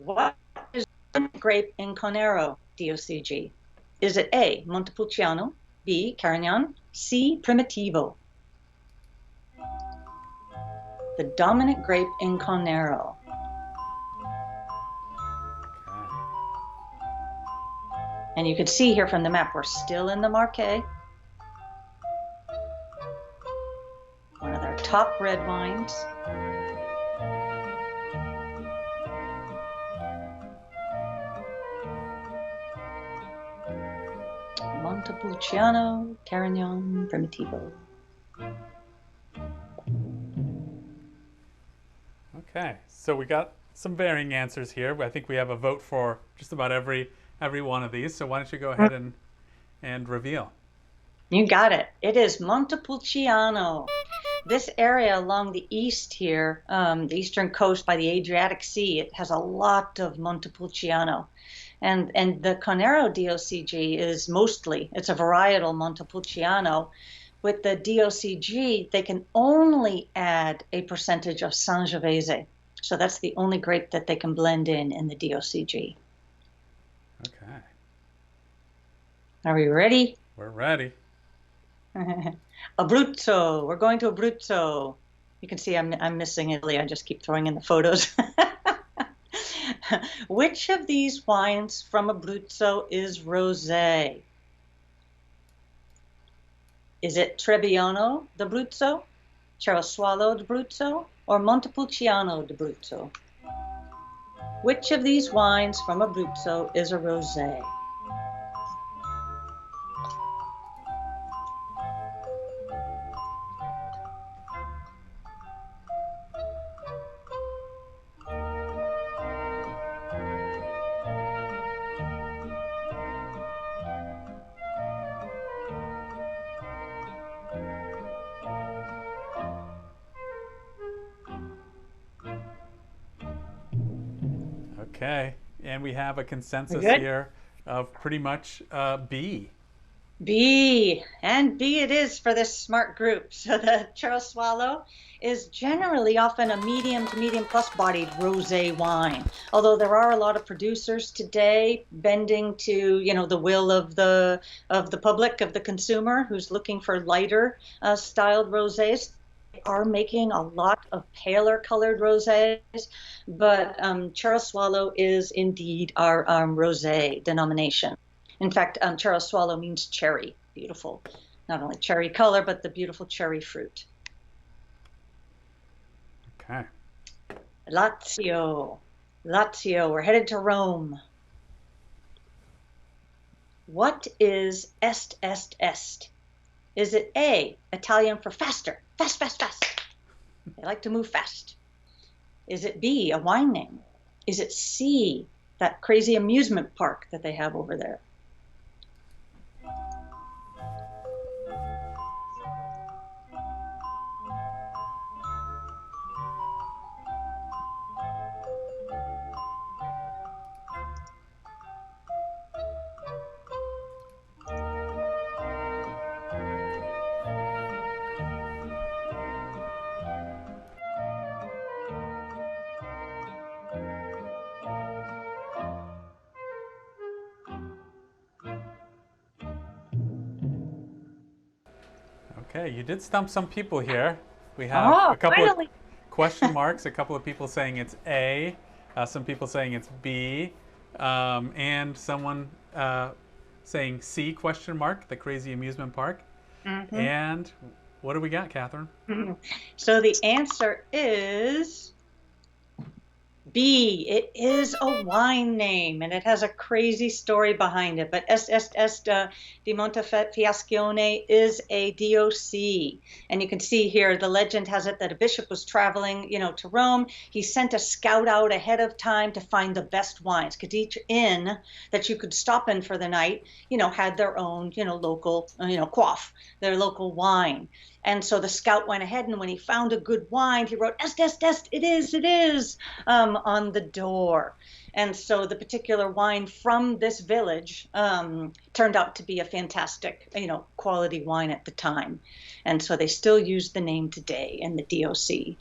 What is the grape in Conero, DOCG? Is it A, Montepulciano, B, Carignan, C, Primitivo? The dominant grape in Conero. Okay. And you can see here from the map, we're still in the Marqués. One of their top red wines. Montepulciano, Carignan, Primitivo. Okay, so we got some varying answers here. I think we have a vote for just about every one of these. So why don't you go ahead and reveal? You got it. It is Montepulciano. This area along the east here, the eastern coast by the Adriatic Sea, it has a lot of Montepulciano. And the Conero DOCG is mostly, it's a varietal Montepulciano. With the DOCG, they can only add a percentage of Sangiovese. So that's the only grape that they can blend in the DOCG. Okay. Are we ready? We're ready. Abruzzo. We're going to Abruzzo. You can see I'm missing Italy. I just keep throwing in the photos. Which of these wines from Abruzzo is rosé? Is it Trebbiano d'Abruzzo, Cerasuolo d'Abruzzo, or Montepulciano d'Abruzzo? Which of these wines from Abruzzo is a rosé? Okay, and we have a consensus Good. here of pretty much B. B, and B it is for this smart group. So the Cerasuolo is generally often a medium to medium plus bodied rosé wine. Although there are a lot of producers today bending to, the will of the public, of the consumer who's looking for lighter styled rosés. They are making a lot of paler colored rosés, but Cerasuolo is indeed our rosé denomination. In fact, Cerasuolo means cherry. Beautiful. Not only cherry color, but the beautiful cherry fruit. Okay. Lazio. We're headed to Rome. What is est, est, est? Is it A, Italian for faster? Fast, fast, fast. They like to move fast. Is it B, a wine name? Is it C, that crazy amusement park that they have over there? Okay, you did stump some people here. We have a couple finally. of question marks, a couple of people saying it's A, some people saying it's B, and someone saying C question mark, the crazy amusement park. Mm-hmm. And what do we got, Catherine? So the answer is B. It is a wine name, and it has a crazy story behind it. But Est di Montefiascone is a DOC. And you can see here, the legend has it that a bishop was traveling, to Rome. He sent a scout out ahead of time to find the best wines, because each inn that you could stop in for the night, had their own, local, quaff, their local wine. And so the scout went ahead, and when he found a good wine, he wrote, Est, est, est, it is, on the door. And so the particular wine from this village turned out to be a fantastic, quality wine at the time. And so they still use the name today in the DOC.